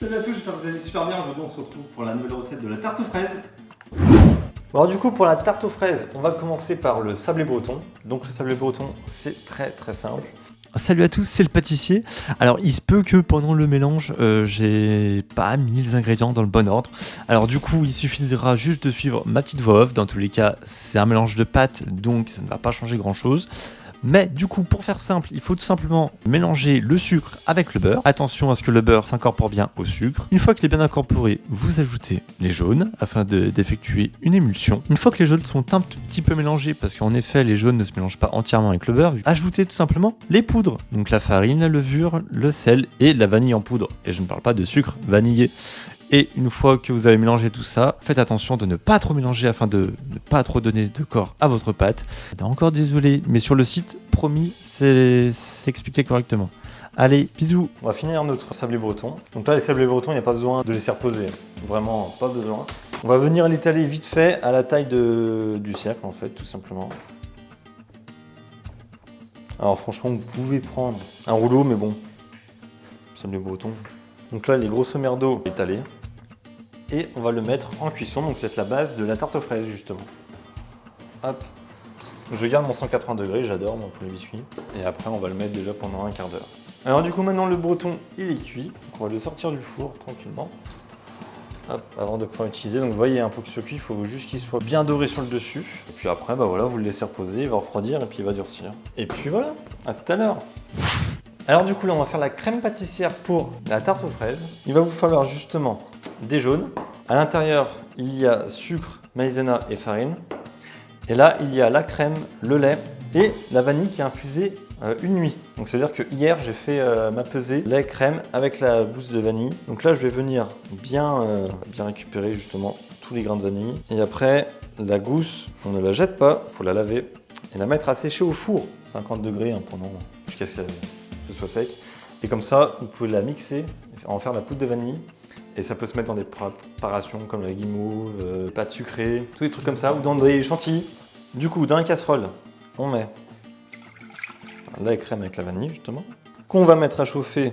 Salut à tous, j'espère que vous allez super bien. Aujourd'hui on se retrouve pour la nouvelle recette de la tarte aux fraises. Alors du coup pour la tarte aux fraises, on va commencer par le sablé breton. Donc le sablé breton c'est très simple. Salut à tous, c'est le pâtissier. Alors il se peut que pendant le mélange, j'ai pas mis les ingrédients dans le bon ordre. Alors du coup, il suffira juste de suivre ma petite voix off. Dans tous les cas, c'est un mélange de pâtes, donc ça ne va pas changer grand chose. Mais du coup, pour faire simple, il faut tout simplement mélanger le sucre avec le beurre. Attention à ce que le beurre s'incorpore bien au sucre. Une fois qu'il est bien incorporé, vous ajoutez les jaunes afin d'effectuer une émulsion. Une fois que les jaunes sont un petit peu mélangés, parce qu'en effet, les jaunes ne se mélangent pas entièrement avec le beurre, ajoutez tout simplement les poudres. Donc la farine, la levure, le sel et la vanille en poudre. Et je ne parle pas de sucre vanillé. Et une fois que vous avez mélangé tout ça, faites attention de ne pas trop mélanger afin de ne pas trop donner de corps à votre pâte. Encore désolé, mais sur le site, promis, c'est expliqué correctement. Allez, bisous. On va finir notre sablé breton. Donc là les sablés bretons, il n'y a pas besoin de laisser reposer. Vraiment pas besoin. On va venir l'étaler vite fait à la taille du cercle en fait, tout simplement. Alors franchement, vous pouvez prendre un rouleau, mais bon, sablé breton. Donc là, les grosso merdo étalés. Et on va le mettre en cuisson, donc c'est la base de la tarte aux fraises justement. Hop. Je garde mon 180 degrés, j'adore mon poulet biscuit. Et après, on va le mettre déjà pendant un quart d'heure. Alors du coup, maintenant le breton, il est cuit. Donc on va le sortir du four tranquillement. Hop, avant de pouvoir l'utiliser. Donc vous voyez, pour qu'il soit cuit, il faut juste qu'il soit bien doré sur le dessus. Et puis après, bah voilà, vous le laissez reposer, il va refroidir et puis il va durcir. Et puis voilà, à tout à l'heure. Alors du coup là on va faire la crème pâtissière pour la tarte aux fraises. Il va vous falloir justement des jaunes. À l'intérieur il y a sucre, maïzena et farine. Et là il y a la crème, le lait et la vanille qui est infusée une nuit. Donc c'est à dire que hier j'ai fait ma pesée lait crème avec la gousse de vanille. Donc là je vais venir bien récupérer justement tous les grains de vanille. Et après la gousse on ne la jette pas, il faut la laver et la mettre à sécher au four. 50 degrés pendant jusqu'à ce qu'elle soit sec. Et comme ça, vous pouvez la mixer, en faire la poudre de vanille. Et ça peut se mettre dans des préparations comme la guimauve, pâte sucrée, tous des trucs comme ça, ou dans des chantilly. Du coup, dans la casserole, on met la crème avec la vanille, justement, qu'on va mettre à chauffer,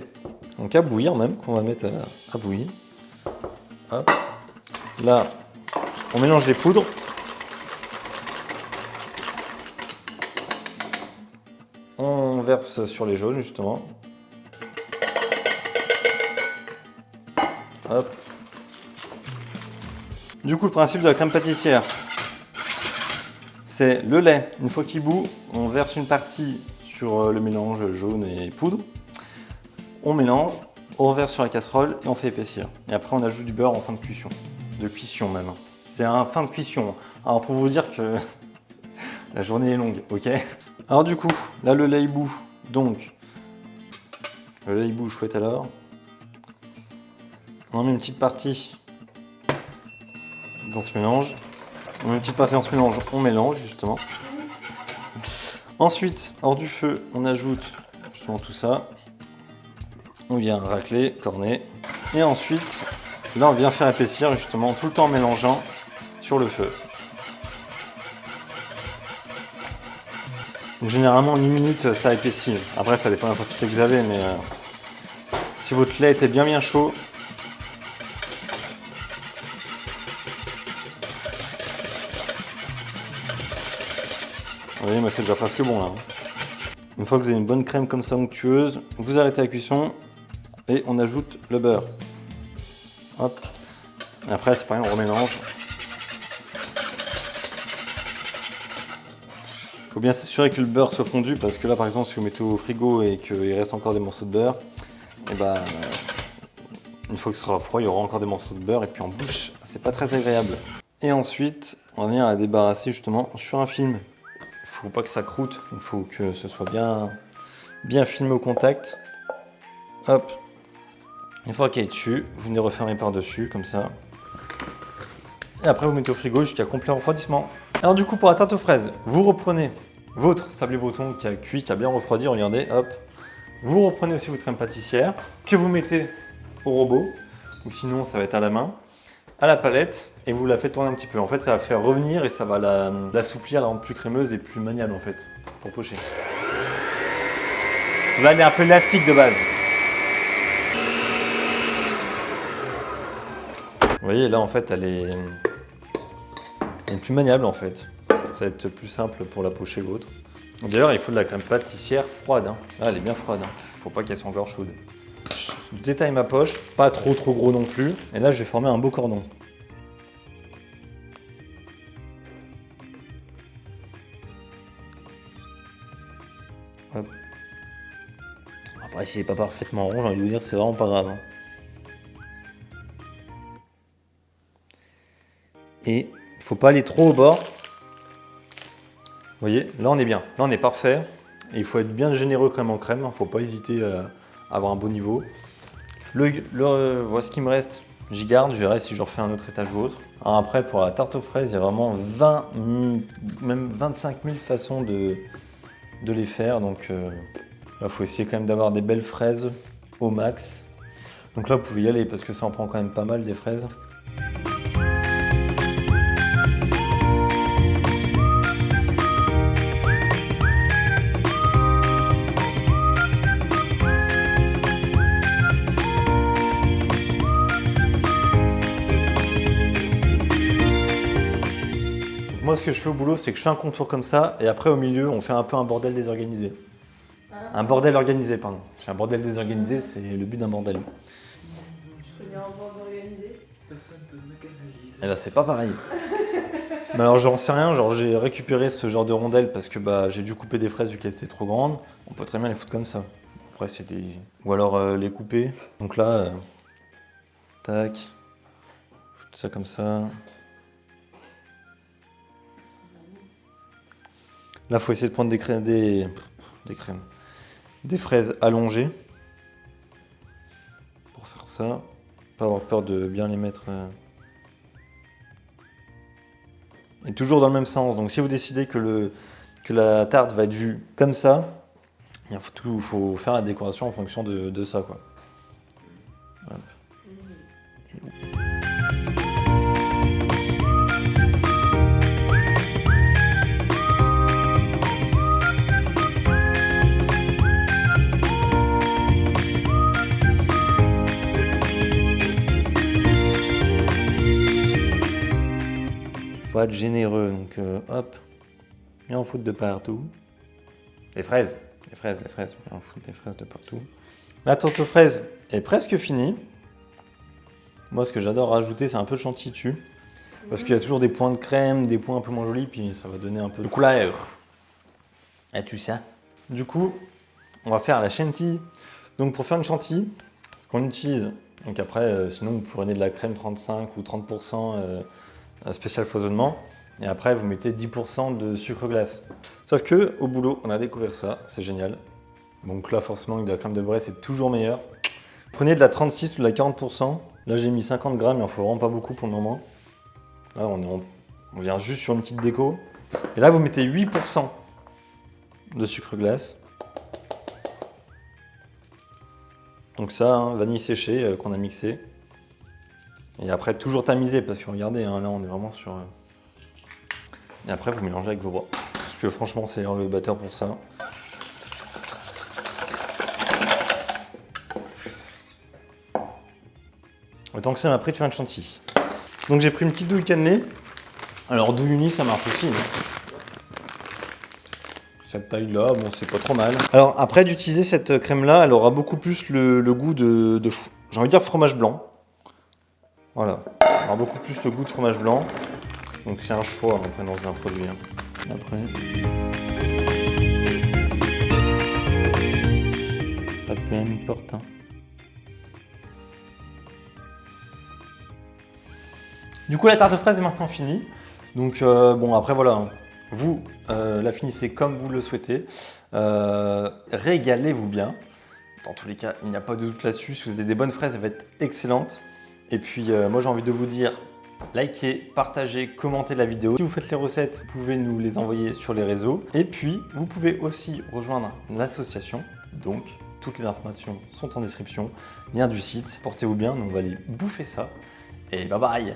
donc à bouillir même, qu'on va mettre à bouillir. Hop. Là, on mélange les poudres. On verse sur les jaunes justement. Hop. Du coup, le principe de la crème pâtissière, c'est le lait. Une fois qu'il bout, on verse une partie sur le mélange jaune et poudre. On mélange, on reverse sur la casserole et on fait épaissir. Et après, on ajoute du beurre en fin de cuisson. De cuisson même. C'est un fin de cuisson. Alors pour vous dire que la journée est longue, ok? Alors du coup, là le lait bout, donc le lait bout chouette alors. On met une petite partie dans ce mélange. On met une petite partie dans ce mélange, on mélange justement. Ensuite, hors du feu, on ajoute justement tout ça. On vient racler, corner. Et ensuite, là on vient faire épaissir justement tout le temps en mélangeant sur le feu. Donc, généralement, en 1 minute, ça épaissit. Après, ça dépend de la quantité que vous avez, mais si votre lait était bien chaud, vous voyez, moi c'est déjà presque bon là. Une fois que vous avez une bonne crème comme ça onctueuse, vous arrêtez la cuisson et on ajoute le beurre. Hop. Et après, c'est pareil, on remélange. Il faut bien s'assurer que le beurre soit fondu parce que là par exemple si vous mettez au frigo et qu'il reste encore des morceaux de beurre, et une fois que ce sera froid il y aura encore des morceaux de beurre et puis en bouche c'est pas très agréable. Et ensuite on va venir la débarrasser justement sur un film. Il ne faut pas que ça croûte, il faut que ce soit bien filmé au contact. Hop. Une fois qu'il est dessus, vous venez refermer par dessus comme ça. Et après vous mettez au frigo jusqu'à complet refroidissement. Alors du coup pour la tarte aux fraises, vous reprenez votre sablé breton qui a cuit, qui a bien refroidi, regardez, hop. Vous reprenez aussi votre crème pâtissière que vous mettez au robot, ou sinon ça va être à la main, à la palette, et vous la faites tourner un petit peu. En fait ça va faire revenir et ça va l'assouplir, la rendre plus crémeuse et plus maniable en fait, pour pocher. Celle-là elle est un peu élastique de base. Vous voyez, là en fait, elle est plus maniable en fait. Ça va être plus simple pour la pocher ou autre. D'ailleurs, il faut de la crème pâtissière froide. Hein. Ah, elle est bien froide. Hein. Faut pas qu'elle soit encore chaude. Je détaille ma poche, pas trop gros non plus. Et là, je vais former un beau cordon. Hop. Après, s'il n'est pas parfaitement rond, j'ai envie de vous dire, c'est vraiment pas grave. Hein. Et il faut pas aller trop au bord. Vous voyez, là on est bien, là on est parfait. Et il faut être bien généreux quand même en crème, il ne faut pas hésiter à avoir un beau niveau. Voilà ce qui me reste, j'y garde, je verrai si je refais un autre étage ou autre. Alors après pour la tarte aux fraises, il y a vraiment 20, même 25 000 façons de les faire. Donc là il faut essayer quand même d'avoir des belles fraises au max. Donc là vous pouvez y aller parce que ça en prend quand même pas mal des fraises. Moi, ce que je fais au boulot, c'est que je fais un contour comme ça, et après, au milieu, on fait un peu un bordel désorganisé. Un bordel organisé, pardon. Je fais un bordel désorganisé, c'est le but d'un bordel. Je connais un bordel organisé. Personne peut me canaliser. Eh ben, c'est pas pareil. Mais alors, j'en sais rien, genre, j'ai récupéré ce genre de rondelles parce que bah, j'ai dû couper des fraises vu qu'elles étaient trop grandes. On peut très bien les foutre comme ça. Après, c'est des... Ou alors les couper. Donc là, tac. Foutre ça comme ça. Là, il faut essayer de prendre des fraises allongées pour faire ça. Pas avoir peur de bien les mettre. Et toujours dans le même sens. Donc, si vous décidez que la tarte va être vue comme ça, il faut faire la décoration en fonction de ça, quoi. Hop. Faut être généreux, donc hop, et en foutre de partout. Les fraises, viens en foutre des fraises de partout. La tarte aux fraises est presque finie. Moi, ce que j'adore rajouter, c'est un peu de chantilly dessus. Parce qu'il y a toujours des points de crème, des points un peu moins jolis, puis ça va donner un peu de couleur. Et tu sais. Du coup, on va faire la chantilly. Donc pour faire une chantilly, ce qu'on utilise, donc après, sinon vous prenez de la crème 35 ou 30%, spécial foisonnement, et après vous mettez 10% de sucre glace. Sauf que au boulot on a découvert ça, c'est génial. Donc là forcément avec de la crème de bray c'est toujours meilleur. Prenez de la 36 ou de la 40%, là j'ai mis 50 grammes, il en faut vraiment pas beaucoup pour le moment. Là on vient juste sur une petite déco. Et là vous mettez 8% de sucre glace. Donc ça, hein, vanille séchée qu'on a mixé. Et après, toujours tamiser, parce que regardez, hein, là on est vraiment sur... Et après, vous mélangez avec vos bras. Parce que franchement, c'est le batteur pour ça. Autant que ça m'a pris, tu viens de chantilly. Donc j'ai pris une petite douille cannelée. Alors douille unie, ça marche aussi. Cette taille-là, bon, c'est pas trop mal. Alors après d'utiliser cette crème-là, elle aura beaucoup plus le goût de j'ai envie de dire fromage blanc. Voilà, elle aura beaucoup plus le goût de fromage blanc. Donc c'est un choix après dans un produit. Hein. Après. Pas peu important. Du coup la tarte aux fraises est maintenant finie. Donc bon après voilà, hein. Vous la finissez comme vous le souhaitez. Régalez-vous bien. Dans tous les cas, il n'y a pas de doute là-dessus. Si vous avez des bonnes fraises, elle va être excellente. Et puis moi j'ai envie de vous dire, likez, partagez, commentez la vidéo. Si vous faites les recettes, vous pouvez nous les envoyer sur les réseaux. Et puis vous pouvez aussi rejoindre l'association. Donc toutes les informations sont en description. Lien du site. Portez-vous bien, nous on va aller bouffer ça. Et bye bye.